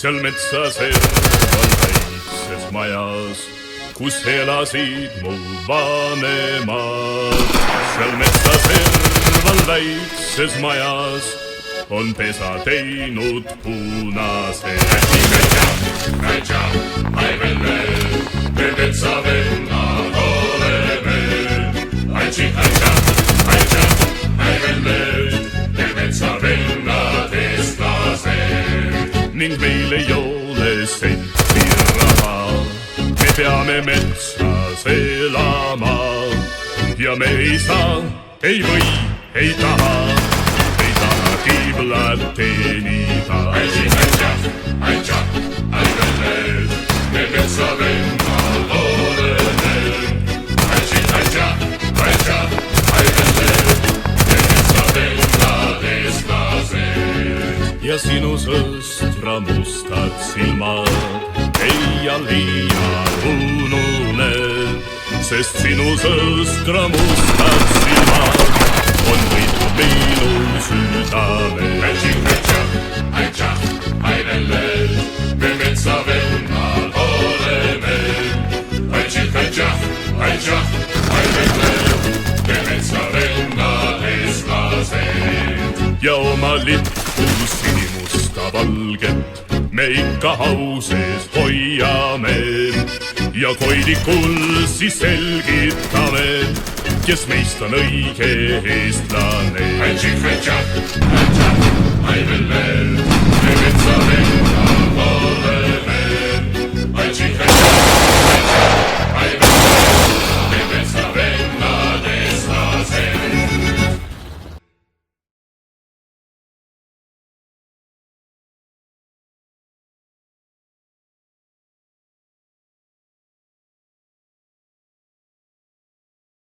seal metsa serval väikses majas, kus elasid mu vanemad. seal metsa serval väikses majas on pesa teinud punase. Kaitša, aivelle, me metsavennad oleme. Kaitša, aivelle, me metsavennad eestlased. ning meil ei ole senti raha, me peame metsas elama ja me ei saa, ei või, ei taha kiblat teenida. Kaitša, aivelle, me metsavennad oleme. Kaitša, aivelle, me metsavennad eestlased. ja sinu sõstra mustad silmad ei liial ununed, sest sinu sõstra mustad silmad on võitnud minu südame. Kaitša, aivelle, me metsavennad oleme. Kaitša, aivelle, me metsavennad eestlased. ja oma lippu sinimusta valget me ikka au sees hoiame ja koidikul siis selgitame, kes meist on õige eestlane. Kaitša, aivelle,